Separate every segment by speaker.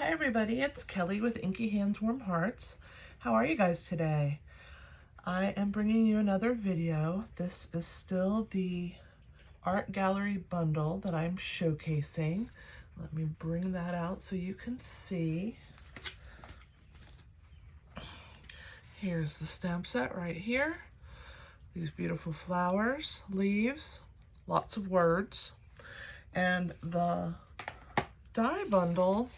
Speaker 1: Hi everybody, it's Kelly with Inky Hands Warm Hearts. How are you guys today? I am bringing you another video. This is still the art gallery bundle that I'm showcasing. Let me bring that out so you can see. Here's the stamp set right here. These beautiful flowers, leaves, lots of words. And the die bundle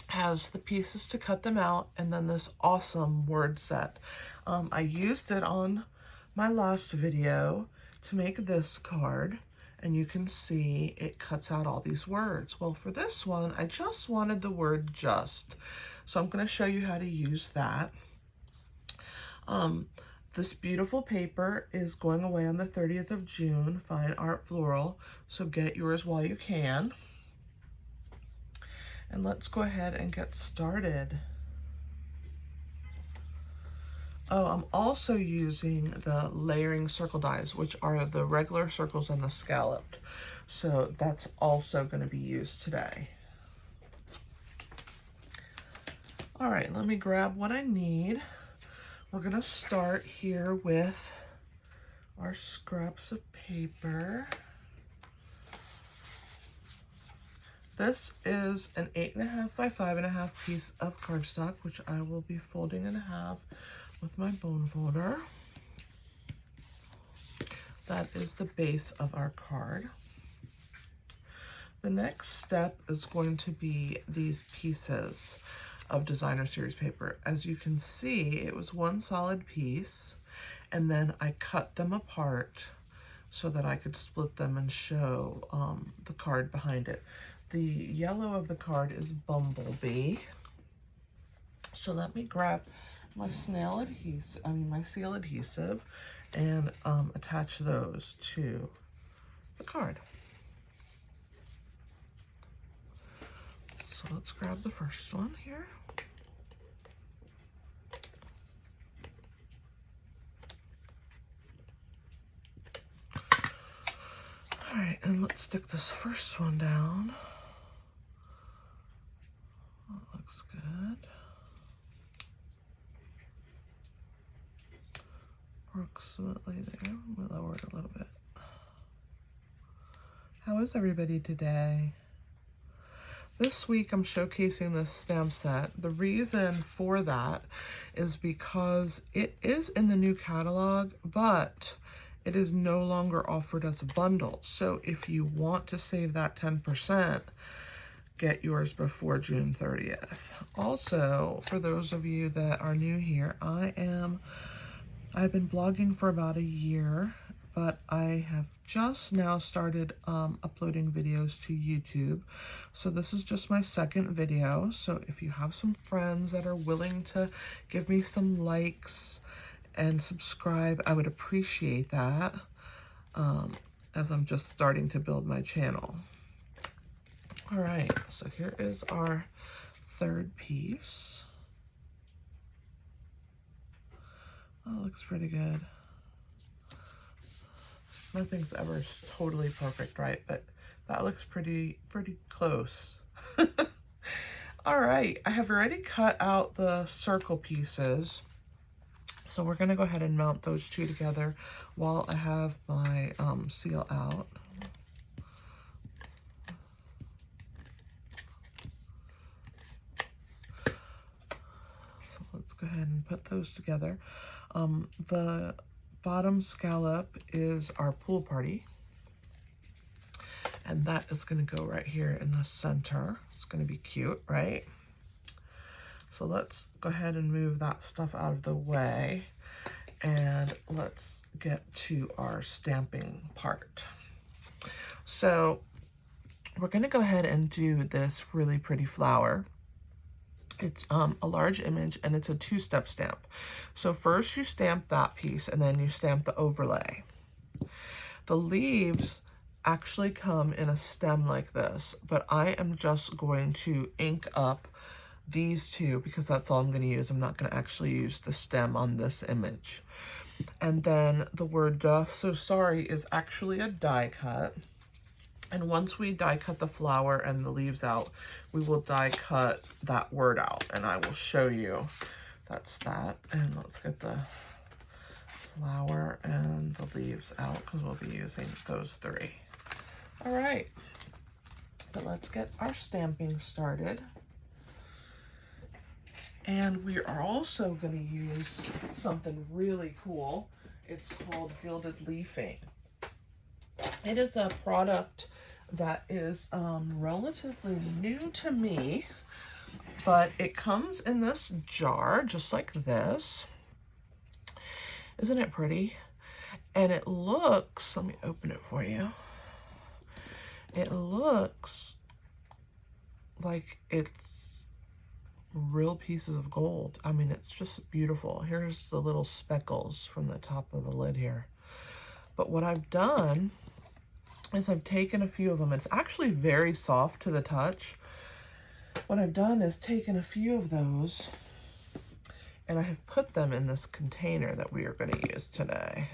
Speaker 1: has the pieces to cut them out and then this awesome word set. I used it on my last video to make this card, and you can see it cuts out all these words. Well, for this one, I just wanted the word just. So I'm going to show you how to use that. This beautiful paper is going away on the 30th of June, Fine Art Floral, so get yours while you can. And let's go ahead and get started. Oh, I'm also using the layering circle dies, which are the regular circles and the scalloped. So that's also going to be used today. All right, let me grab what I need. We're going to start here with our scraps of paper. This is an 8.5 by 5.5 piece of cardstock, which I will be folding in half with my bone folder. That is the base of our card. The next step is going to be these pieces of designer series paper. As you can see, it was one solid piece, and then I cut them apart so that I could split them and show the card behind it. The yellow of the card is Bumblebee. So let me grab my seal adhesive and attach those to the card. So let's grab the first one here. All right, and let's stick this first one down. That looks good. Approximately there. We'll lower it a little bit. How is everybody today? This week I'm showcasing this stamp set. The reason for that is because it is in the new catalog, but it is no longer offered as a bundle. So if you want to save that 10%, get yours before June 30th. Also, for those of you that are new here, I've been blogging for about a year, but I have just now started uploading videos to YouTube. So this is just my second video. So if you have some friends that are willing to give me some likes and subscribe, I would appreciate that, as I'm just starting to build my channel. All right, so here is our third piece. Oh, looks pretty good. Nothing's ever totally perfect, right? But that looks pretty close. All right, I have already cut out the circle pieces. So we're gonna go ahead and mount those two together while I have my seal out. So let's go ahead and put those together. The bottom scallop is our pool party, and that is going to go right here in the center. It's going to be cute, right? So let's go ahead and move that stuff out of the way, and let's get to our stamping part. So we're going to go ahead and do this really pretty flower. It's a large image, and it's a two-step stamp. So first you stamp that piece, and then you stamp the overlay. The leaves actually come in a stem like this, but I am just going to ink up these two because that's all I'm going to use. I'm not going to actually use the stem on this image. And then the word "so sorry" is actually a die cut. And once we die cut the flower and the leaves out, we will die cut that word out, and I will show you. That's that. And let's get the flower and the leaves out because we'll be using those three. All right, but let's get our stamping started. And we are also going to use something really cool. It's called Gilded Leafing. It is a product that is relatively new to me, but it comes in this jar just like this. Isn't it pretty? And it looks, let me open it for you. It looks like it's real pieces of gold. I mean, it's just beautiful. Here's the little speckles from the top of the lid here. But what I've done is I've taken a few of them. It's actually very soft to the touch. What I've done is taken a few of those and I have put them in this container that we are going to use today.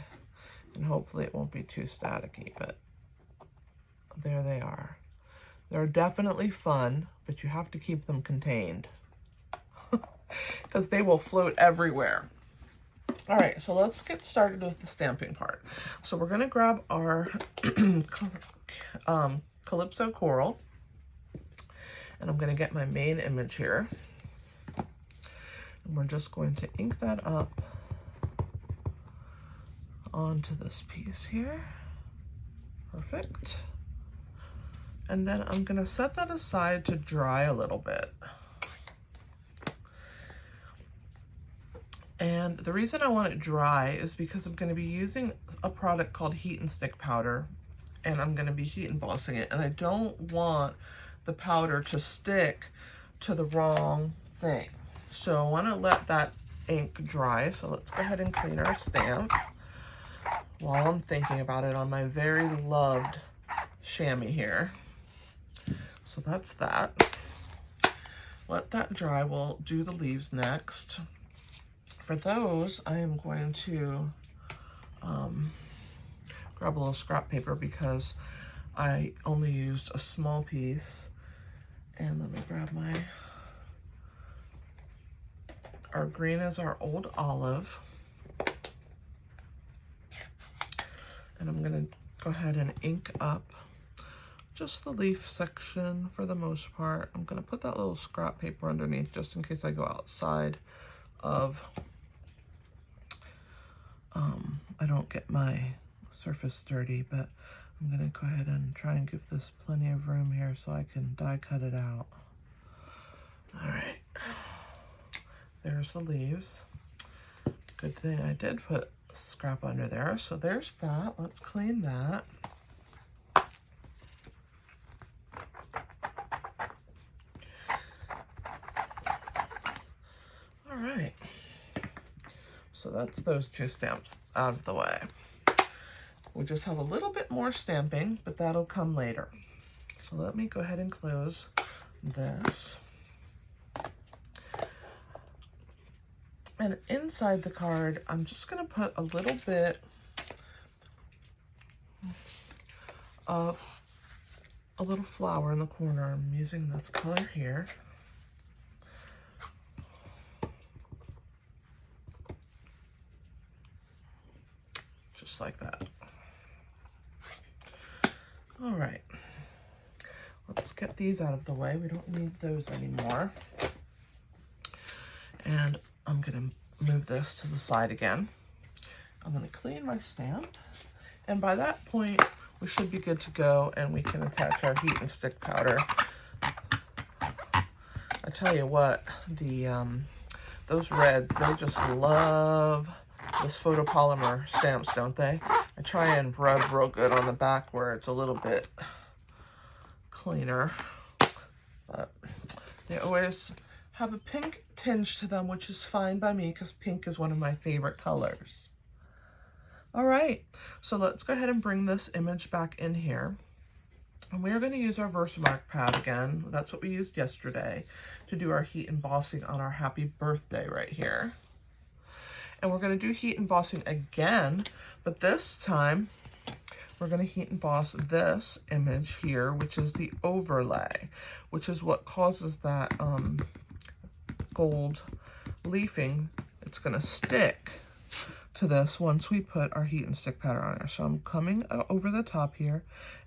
Speaker 1: And hopefully it won't be too staticky, but there they are. They're definitely fun, but you have to keep them contained because they will float everywhere. All right, so let's get started with the stamping part. So we're going to grab our Calypso Coral, and I'm going to get my main image here. And we're just going to ink that up onto this piece here. Perfect. And then I'm going to set that aside to dry a little bit. And the reason I want it dry is because I'm going to be using a product called Heat and Stick Powder, and I'm going to be heat embossing it, and I don't want the powder to stick to the wrong thing. So I want to let that ink dry. So let's go ahead and clean our stamp while I'm thinking about it on my very loved chamois here. So that's that. Let that dry. We'll do the leaves next. For those, I am going to grab a little scrap paper because I only used a small piece. And let me grab our green is our Old Olive. And I'm going to go ahead and ink up just the leaf section for the most part. I'm going to put that little scrap paper underneath just in case I go outside of I don't get my surface dirty, but I'm going to go ahead and try and give this plenty of room here so I can die cut it out. All right, there's the leaves. Good thing I did put scrap under there. So there's that. Let's clean that. All right. So that's those two stamps out of the way. We just have a little bit more stamping, but that'll come later. So let me go ahead and close this. And inside the card, I'm just going to put a little bit of a little flower in the corner. I'm using this color here. Just like that. All right, let's get these out of the way. We don't need those anymore. And I'm gonna move this to the side again. I'm gonna clean my stamp. And by that point, we should be good to go and we can attach our heat and stick powder. I tell you what, those reds, they just love this photopolymer stamps, don't they? I try and rub real good on the back where it's a little bit cleaner, but they always have a pink tinge to them, which is fine by me because pink is one of my favorite colors. All right, so let's go ahead and bring this image back in here. And we're going to use our Versamark pad again. That's what we used yesterday to do our heat embossing on our happy birthday right here. And we're going to do heat embossing again, but this time we're going to heat emboss this image here, which is the overlay, which is what causes that gold leafing. It's going to stick to this once we put our heat and stick powder on there. So I'm coming over the top here,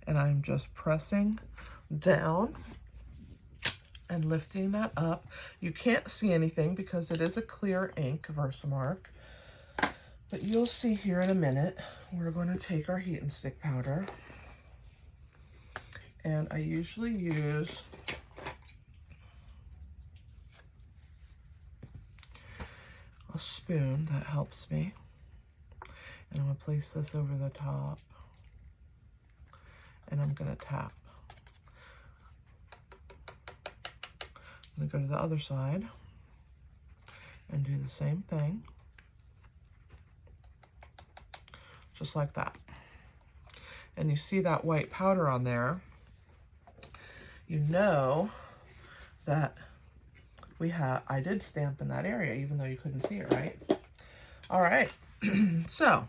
Speaker 1: and I'm just pressing down and lifting that up. You can't see anything because it is a clear ink Versamark, but you'll see here in a minute. We're going to take our heat and stick powder, and I usually use a spoon. That helps me. And I'm going to place this over the top, and I'm going to tap. I'm going to go to the other side and do the same thing, just like that. And you see that white powder on there, you know that I did stamp in that area, even though you couldn't see it, right? All right, so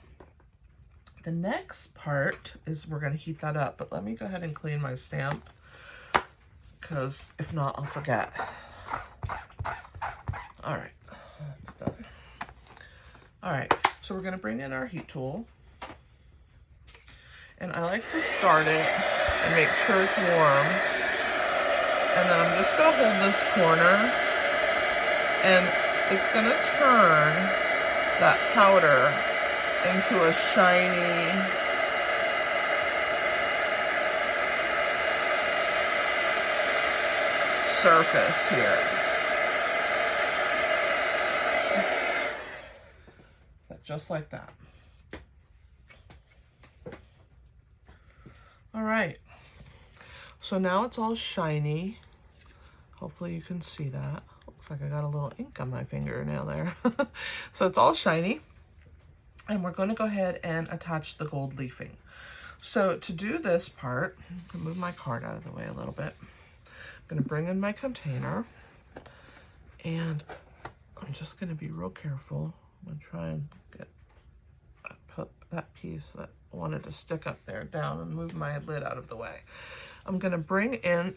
Speaker 1: the next part is we're going to heat that up, but let me go ahead and clean my stamp, because if not, I'll forget. All right, that's done. All right, so we're going to bring in our heat tool, and I like to start it and make sure it's warm, and then I'm just going to hold this corner, and it's going to turn that powder into a shiny surface here. Just like that. All right. So now it's all shiny. Hopefully you can see that. Looks like I got a little ink on my fingernail there. So it's all shiny. And we're going to go ahead and attach the gold leafing. So to do this part, I'm going to move my card out of the way a little bit. I'm going to bring in my container, and I'm just going to be real careful. I'm going to try and put that piece that wanted to stick up there down and move my lid out of the way. I'm going to bring in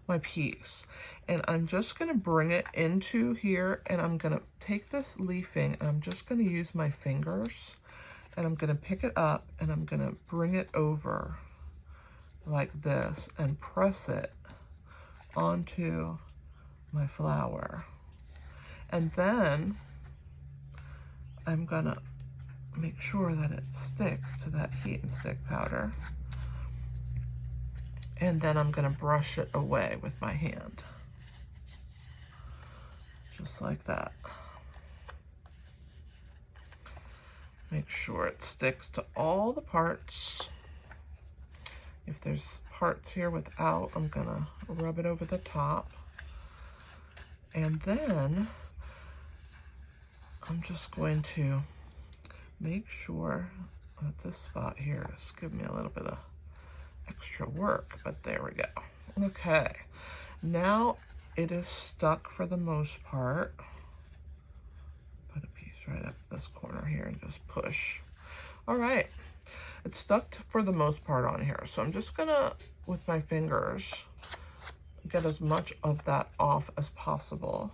Speaker 1: my piece, and I'm just going to bring it into here, and I'm going to take this leafing, and I'm just going to use my fingers, and I'm going to pick it up, and I'm going to bring it over like this and press it onto my flower. And then I'm going to make sure that it sticks to that heat and stick powder. And then I'm going to brush it away with my hand. Just like that. Make sure it sticks to all the parts. If there's parts here without, I'm going to rub it over the top. And then I'm just going to make sure that this spot here is giving me a little bit of extra work, but there we go. Okay, now it is stuck for the most part. Put a piece right up this corner here and just push. All right, it's stuck for the most part on here. So I'm just gonna, with my fingers, get as much of that off as possible.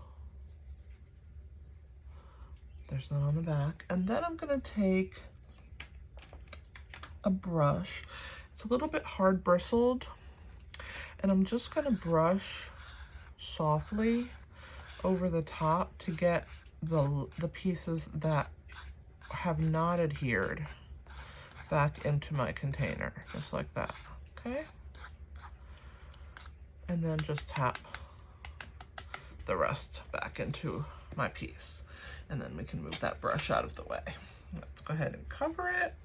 Speaker 1: There's none on the back. And then I'm gonna take a brush. It's a little bit hard bristled, and I'm just gonna brush softly over the top to get the pieces that have not adhered back into my container, just like that, okay? And then just tap the rest back into my piece. And then we can move that brush out of the way. Let's go ahead and cover it.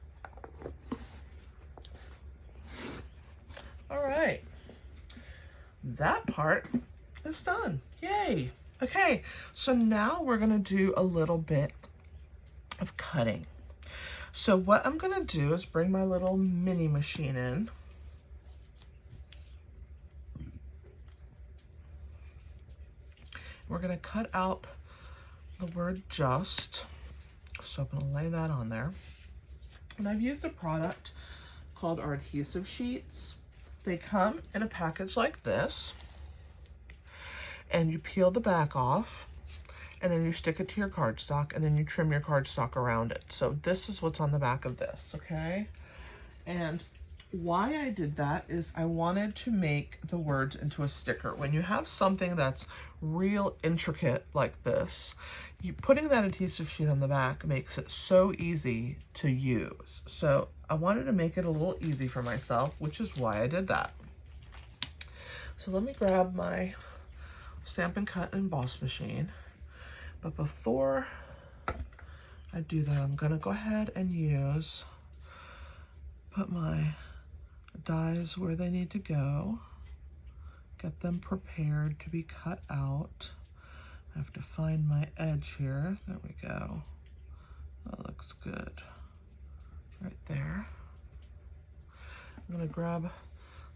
Speaker 1: All right, that part is done. Yay. Okay, so now we're gonna do a little bit of cutting. So what I'm gonna do is bring my little mini machine in. We're gonna cut out the word just. So I'm gonna lay that on there. And I've used a product called our Adhesive Sheets. They come in a package like this, and you peel the back off, and then you stick it to your cardstock, and then you trim your cardstock around it. So this is what's on the back of this, okay? And why I did that is I wanted to make the words into a sticker. When you have something that's real intricate like this, putting that adhesive sheet on the back makes it so easy to use. So I wanted to make it a little easy for myself, which is why I did that. So let me grab my Stampin' Cut and Emboss machine. But before I do that, I'm gonna go ahead and put my dies where they need to go, get them prepared to be cut out. I have to find my edge here. There we go. That looks good. Right there. I'm gonna grab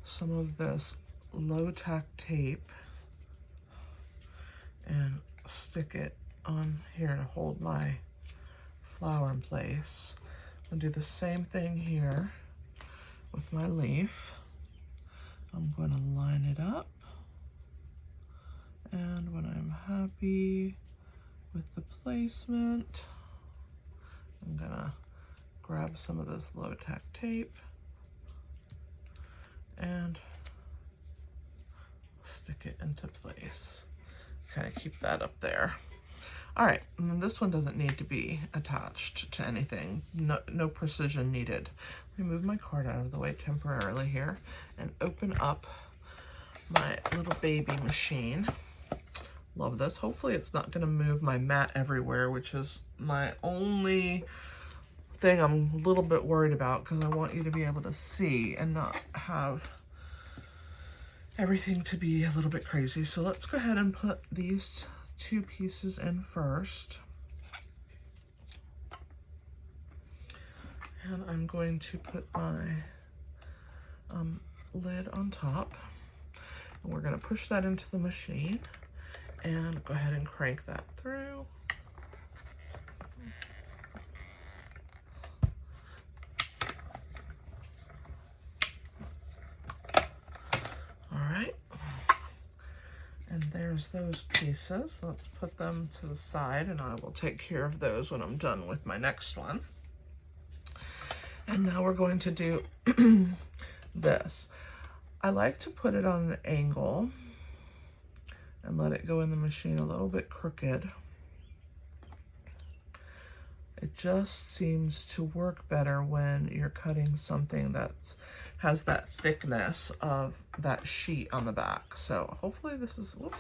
Speaker 1: some of this low tack tape and stick it on here to hold my flower in place. I'll do the same thing here with my leaf. I'm going to line it up, and when I'm happy with the placement, I'm gonna grab some of this low tack tape and stick it into place. Kind of keep that up there. All right, and then this one doesn't need to be attached to anything. No precision needed. Let me move my card out of the way temporarily here and open up my little baby machine. Love this. Hopefully it's not gonna move my mat everywhere, which is my only thing I'm a little bit worried about, because I want you to be able to see and not have everything to be a little bit crazy. So let's go ahead and put these two pieces in first. And I'm going to put my lid on top. And we're going to push that into the machine and go ahead and crank that through. And there's those pieces. Let's put them to the side, and I will take care of those when I'm done with my next one. And now we're going to do this. I like to put it on an angle and let it go in the machine a little bit crooked. It just seems to work better when you're cutting something that has that thickness of that sheet on the back. So hopefully this is, whoops,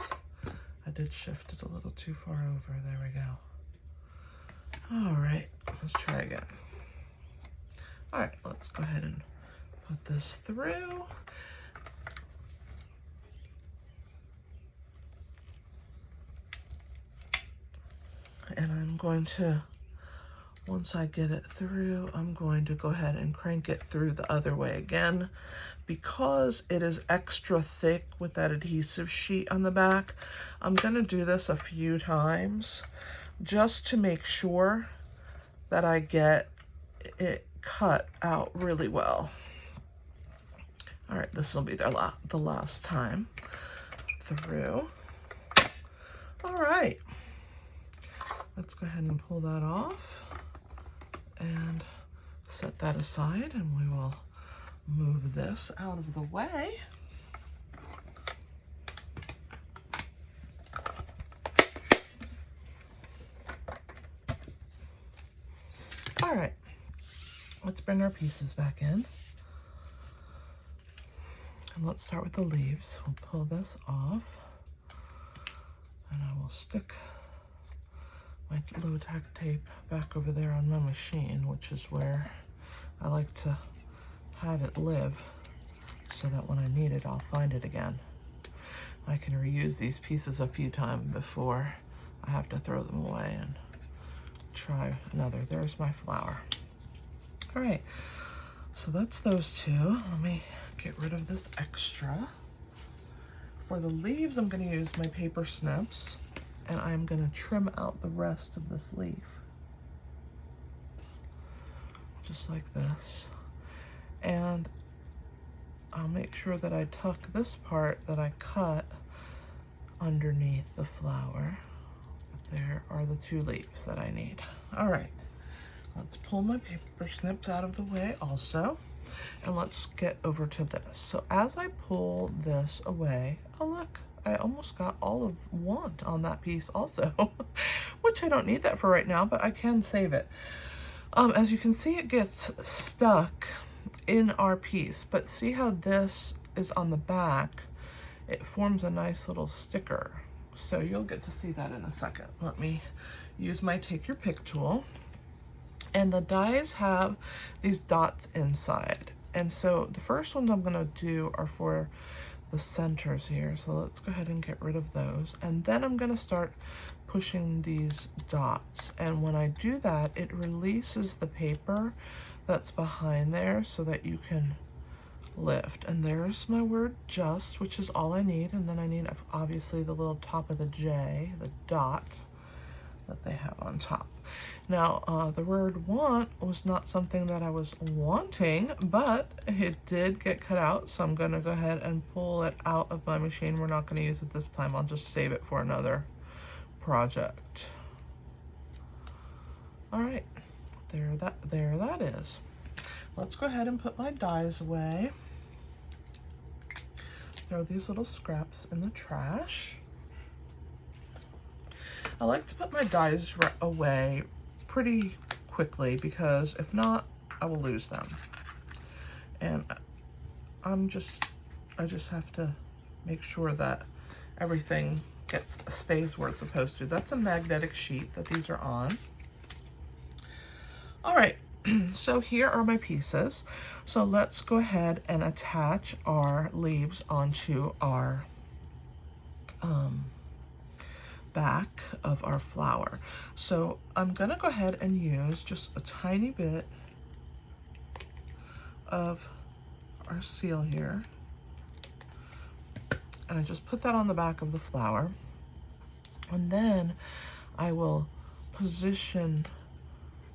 Speaker 1: I did shift it a little too far over. There we go. All right, let's try again. All right, let's go ahead and put this through. And I'm going to, once I get it through, I'm going to go ahead and crank it through the other way again. Because it is extra thick with that adhesive sheet on the back, I'm going to do this a few times just to make sure that I get it cut out really well. All right, this will be the last time through. All right, let's go ahead and pull that off and set that aside, and we will move this out of the way. All right, let's bring our pieces back in. And let's start with the leaves. We'll pull this off, and I will stick my low tack tape back over there on my machine, which is where I like to have it live, so that when I need it, I'll find it again. I can reuse these pieces a few times before I have to throw them away and try another. There's my flower. All right, so that's those two. Let me get rid of this extra. For the leaves, I'm going to use my paper snips, and I'm going to trim out the rest of this leaf. just like this. And I'll make sure that I tuck this part that I cut underneath the flower. There are the 2 leaves that I need. All right, let's pull my paper snips out of the way also, and let's get over to this. So as I pull this away, oh look, I almost got all of Want on that piece also, which I don't need that for right now, but I can save it. As you can see, it gets stuck in our piece, but see how this is on the back? It forms a nice little sticker. So you'll get to see that in a second. Let me use my Take Your Pick tool. And the dies have these dots inside. And so the first ones I'm gonna do are for the centers here. So let's go ahead and get rid of those. And then I'm gonna start pushing these dots. And when I do that, it releases the paper that's behind there so that you can lift. And there's my word just, which is all I need. And then I need obviously the little top of the J, the dot that they have on top. Now the word want was not something that I was wanting, but it did get cut out, so I'm gonna go ahead and pull it out of my machine. We're not gonna use it this time. I'll just save it for another project. All right, there that is. Let's go ahead and put my dies away. Throw these little scraps in the trash. I like to put my dies away pretty quickly because if not, I will lose them. And I just have to make sure that everything stays where it's supposed to. That's a magnetic sheet that these are on. All right. So here are my pieces. So let's go ahead and attach our leaves onto our back of our flower. So I'm gonna go ahead and use just a tiny bit of our seal here. And I just put that on the back of the flower. And then I will position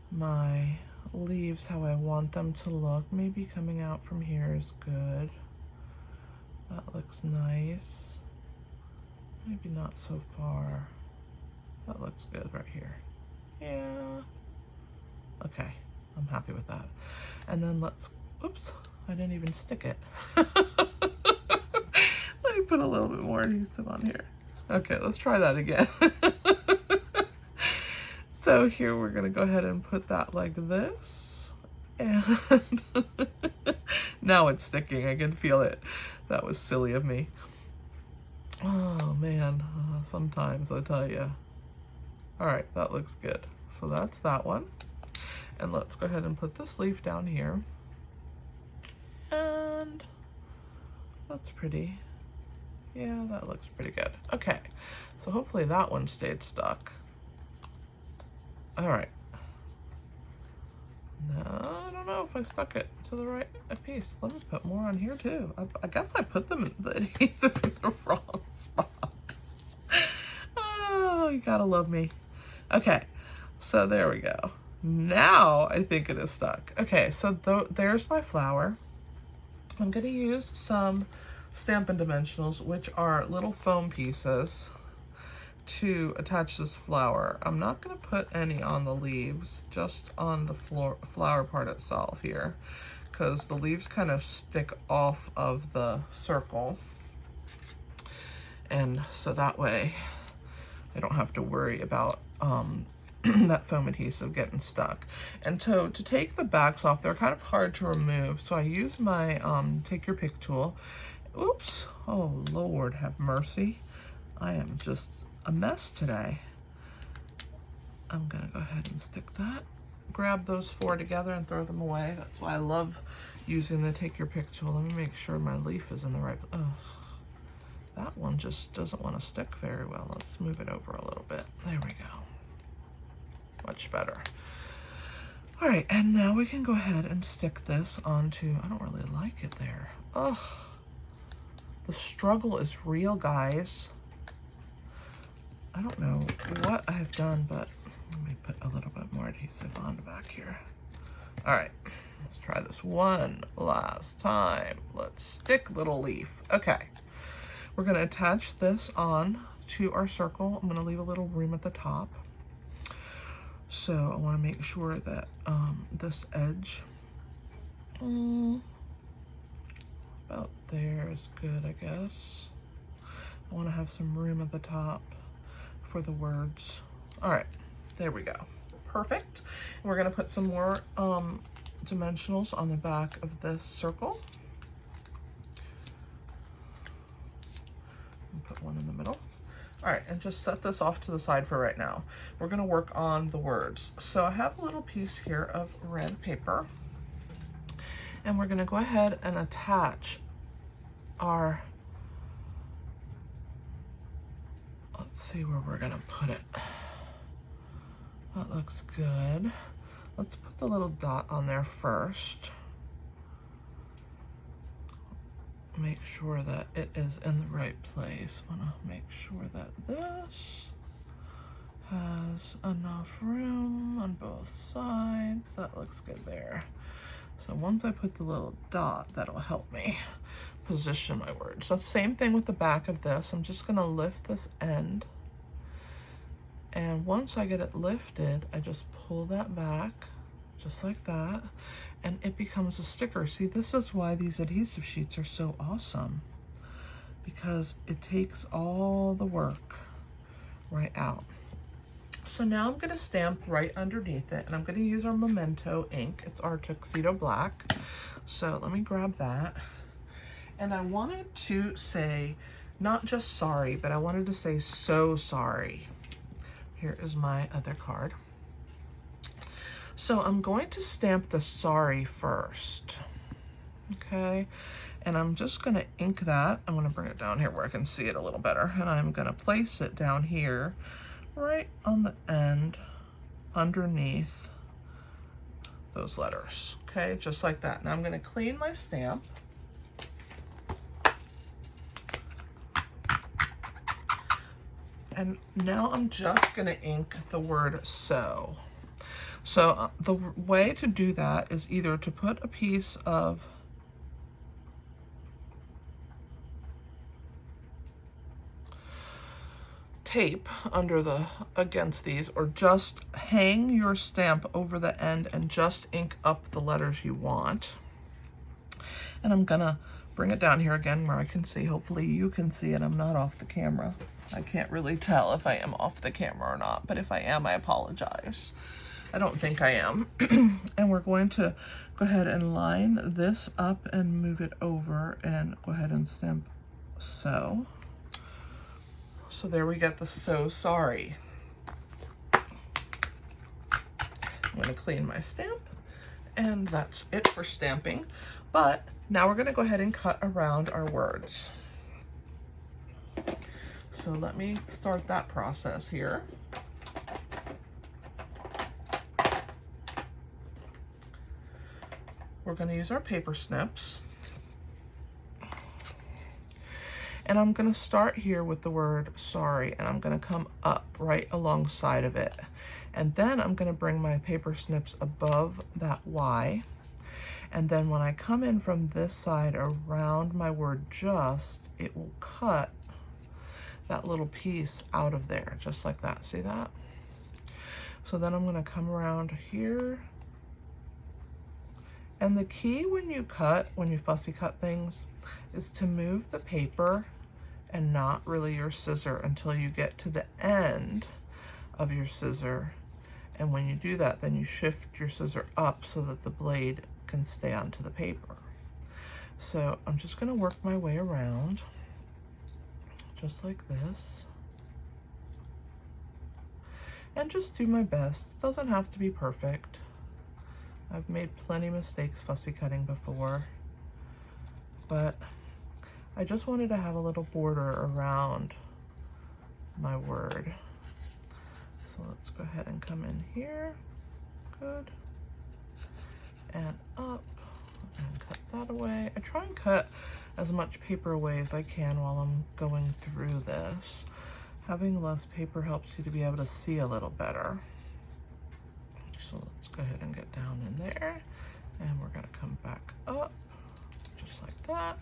Speaker 1: my leaves how I want them to look. Maybe coming out from here is good. That looks nice. Maybe not so far. That looks good right here. Yeah. Okay, I'm happy with that. And then let's, oops, I didn't even stick it. Let me put a little bit more adhesive on here. Okay, let's try that again. So here we're gonna go ahead and put that like this. And now it's sticking, I can feel it. That was silly of me. Oh man, sometimes I tell you. All right, that looks good. So that's that one. And let's go ahead and put this leaf down here. And that's pretty. Yeah, that looks pretty good. Okay, so hopefully that one stayed stuck. All right. No, I don't know if I stuck it to the right piece. Let me put more on here too. I guess I put them in the adhesive in the wrong spot. Oh, you gotta love me. Okay, so there we go. Now I think it is stuck. Okay, so there's my flower. I'm gonna use some Stampin' Dimensionals, which are little foam pieces, to attach this flower. I'm not going to put any on the leaves, just on the flower part itself here, because the leaves kind of stick off of the circle, and so that way I don't have to worry about that foam adhesive getting stuck. And so to take the backs off, they're kind of hard to remove, so I use my Take Your Pick tool. Oops, oh Lord have mercy, I am just a mess today. I'm gonna go ahead and stick that. Grab those 4 together and throw them away. That's why I love using the Take Your Pick tool. Let me make sure my leaf is in the right, oh, that one just doesn't want to stick very well. Let's move it over a little bit. There we go. Much better. All right, and now we can go ahead and stick this onto, I don't really like it there. Oh, the struggle is real, guys. I don't know what I've done, but let me put a little bit more adhesive on the back here. All right, let's try this one last time. Let's stick little leaf. Okay, we're gonna attach this on to our circle. I'm gonna leave a little room at the top. So I wanna make sure that this edge about there is good, I guess. I wanna have some room at the top for the words. All right, there we go. Perfect. And we're gonna put some more dimensionals on the back of this circle. And put one in the middle. All right, and just set this off to the side for right now. We're gonna work on the words. So I have a little piece here of red paper, and we're gonna go ahead and attach our, let's see where we're gonna put it. That looks good. Let's put the little dot on there first. Make sure that it is in the right place. I wanna make sure that this has enough room on both sides. That looks good there. So once I put the little dot, that'll help me position my words. So same thing with the back of this. I'm just gonna lift this end. And once I get it lifted, I just pull that back, just like that, and it becomes a sticker. See, this is why these adhesive sheets are so awesome, because it takes all the work right out. So now I'm gonna stamp right underneath it, and I'm gonna use our Memento ink. It's our Tuxedo Black. So let me grab that. And I wanted to say, not just sorry, but I wanted to say so sorry. Here is my other card. So I'm going to stamp the sorry first, okay? And I'm just gonna ink that. I'm gonna bring it down here where I can see it a little better. And I'm gonna place it down here, right on the end, underneath those letters, okay? Just like that. Now I'm gonna clean my stamp. And now I'm just gonna ink the word so. So the way to do that is either to put a piece of tape against these, or just hang your stamp over the end and just ink up the letters you want. And I'm gonna bring it down here again where I can see. Hopefully you can see it. I'm not off the camera. I can't really tell if I am off the camera or not, but if I am, I apologize. I don't think I am. And we're going to go ahead and line this up and move it over and go ahead and stamp so. So there we get the so sorry. I'm gonna clean my stamp, and that's it for stamping. But now we're gonna go ahead and cut around our words. So let me start that process here. We're going to use our paper snips. And I'm going to start here with the word sorry, and I'm going to come up right alongside of it. And then I'm going to bring my paper snips above that Y. And then when I come in from this side around my word just, it will cut that little piece out of there, just like that. See that? So then I'm going to come around here. And the key when you fussy cut things, is to move the paper and not really your scissor until you get to the end of your scissor. And when you do that, then you shift your scissor up so that the blade can stay onto the paper. So I'm just going to work my way around, just like this. And just do my best. It doesn't have to be perfect. I've made plenty of mistakes fussy cutting before, but I just wanted to have a little border around my word. So let's go ahead and come in here, good, and up, and cut that away. I try and cut as much paper away as I can while I'm going through this. Having less paper helps you to be able to see a little better. So let's go ahead and get down in there. And we're gonna come back up, just like that.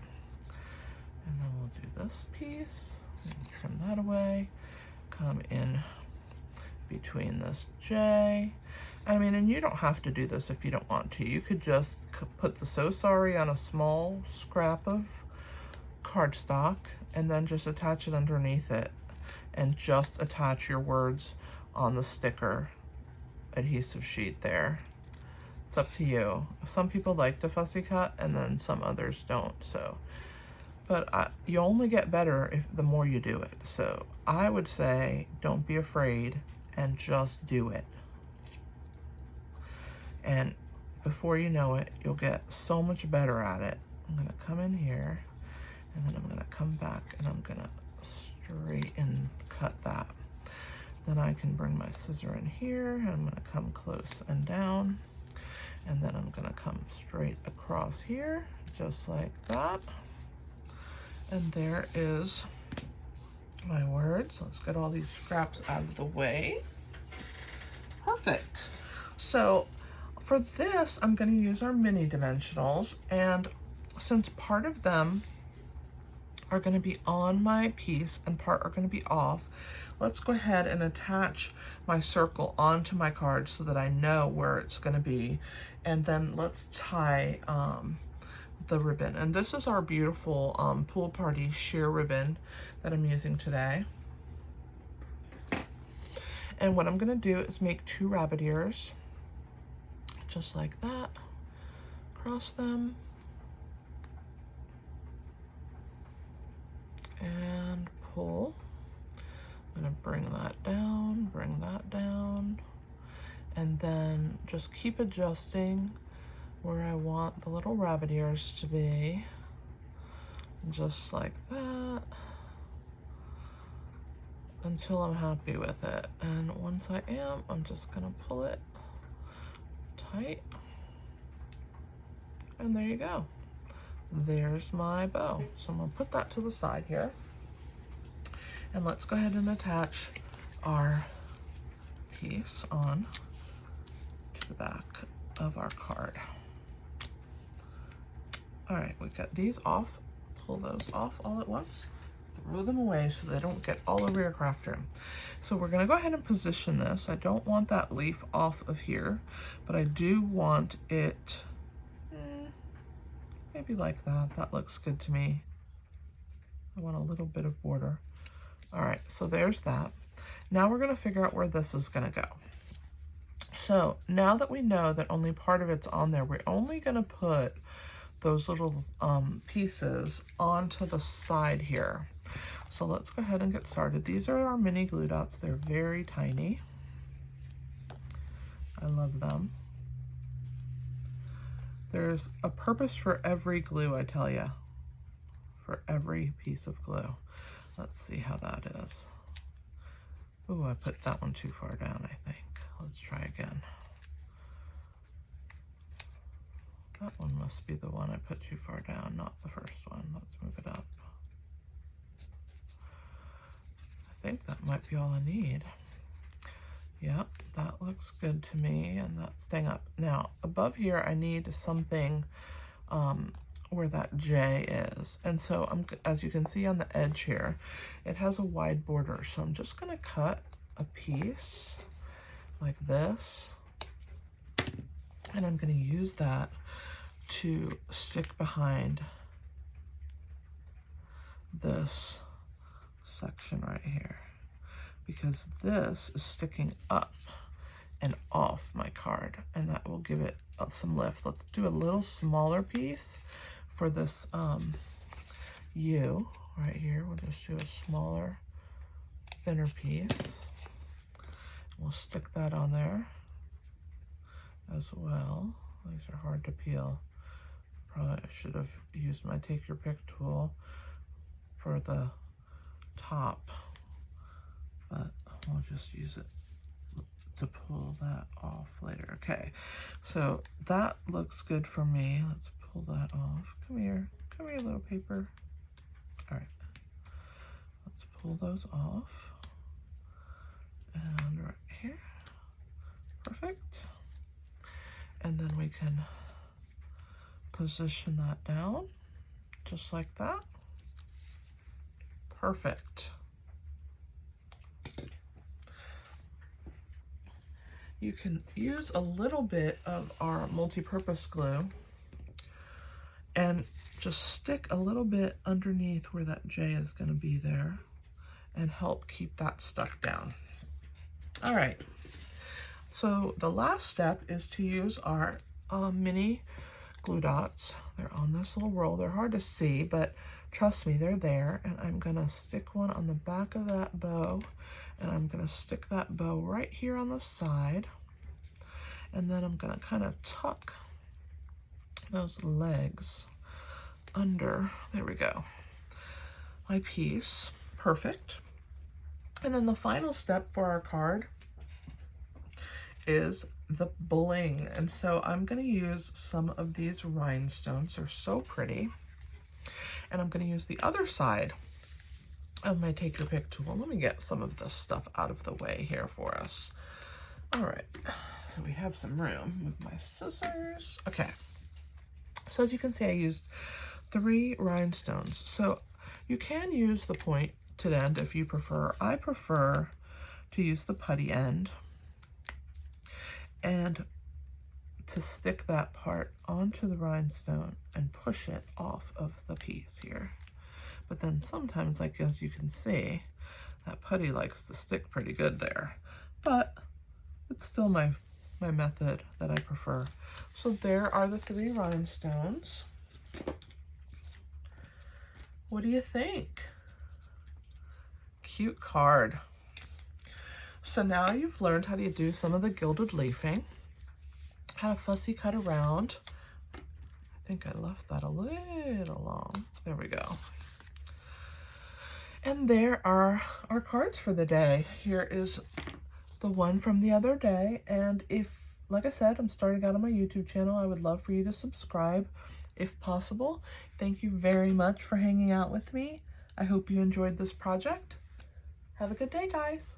Speaker 1: And then we'll do this piece, and trim that away, come in between this J. I mean, and you don't have to do this if you don't want to. You could just put the So Sorry on a small scrap of cardstock and then just attach it underneath it and just attach your words on the sticker adhesive sheet there. It's up to you. Some people like to fussy cut and then some others don't, so. But you only get better the more you do it. So I would say don't be afraid and just do it. And before you know it, you'll get so much better at it. I'm gonna come in here and then I'm gonna come back and I'm gonna straighten cut that. Then I can bring my scissor in here and I'm gonna come close and down. And then I'm gonna come straight across here, just like that. And there is my words. Let's get all these scraps out of the way. Perfect. So for this, I'm going to use our mini dimensionals, and since part of them are going to be on my piece and part are going to be off, let's go ahead and attach my circle onto my card so that I know where it's going to be, and then let's tie the ribbon. And this is our beautiful pool party sheer ribbon that I'm using today. And what I'm going to do is make 2 rabbit ears, just like that, cross them, and pull. I'm going to bring that down, and then just keep adjusting where I want the little rabbit ears to be, just like that, until I'm happy with it. And once I am, I'm just gonna pull it tight, and there you go. There's my bow. So I'm gonna put that to the side here, and let's go ahead and attach our piece on to the back of our card. All right, we got these off. Pull those off all at once. Throw them away so they don't get all over your craft room. So we're gonna go ahead and position this. I don't want that leaf off of here, but I do want it maybe like that. That looks good to me. I want a little bit of border. All right, so there's that. Now we're gonna figure out where this is gonna go. So now that we know that only part of it's on there, we're only gonna put those little pieces onto the side here. So let's go ahead and get started. These are our mini glue dots. They're very tiny. I love them. There's a purpose for every glue, I tell you, for every piece of glue. Let's see how that is. Ooh, I put that one too far down, I think. Let's try again. That one must be the one I put too far down, not the first one. Let's move it up. I think that might be all I need. Yep, that looks good to me, and that's staying up. Now, above here, I need something where that J is. And so, as you can see on the edge here, it has a wide border. So I'm just gonna cut a piece like this, and I'm gonna use that to stick behind this section right here, because this is sticking up and off my card, and that will give it some lift. Let's do a little smaller piece for this U right here. We'll just do a smaller, thinner piece. We'll stick that on there as well. These are hard to peel. Probably I should have used my take your pick tool for the top, but we'll just use it to pull that off later. Okay, so that looks good for me. Let's pull that off. Come here, little paper. All right, let's pull those off. And right here, perfect. And then we can Position that down, just like that. Perfect. You can use a little bit of our multi-purpose glue and just stick a little bit underneath where that J is going to be there and help keep that stuck down. All right, so the last step is to use our mini glue dots. They're on this little roll. They're hard to see, but trust me, they're there. And I'm gonna stick one on the back of that bow, and I'm gonna stick that bow right here on the side. And then I'm gonna kind of tuck those legs under, there we go, my piece. Perfect. And then the final step for our card is the bling. And so I'm going to use some of these rhinestones. They're so pretty. And I'm going to use the other side of my take your pick tool. Let me get some of this stuff out of the way here for us. All right, so we have some room with my scissors. Okay, so as you can see, I used 3 rhinestones. So you can use the pointed end if you prefer. I prefer to use the putty end and to stick that part onto the rhinestone and push it off of the piece here. But then sometimes, like as you can see, that putty likes to stick pretty good there. But it's still my method that I prefer. So there are the 3 rhinestones. What do you think? Cute card. So now you've learned how to do some of the gilded leafing, how to fussy cut around. I think I left that a little long. There we go. And there are our cards for the day. Here is the one from the other day. And if, like I said, I'm starting out on my YouTube channel, I would love for you to subscribe if possible. Thank you very much for hanging out with me. I hope you enjoyed this project. Have a good day, guys.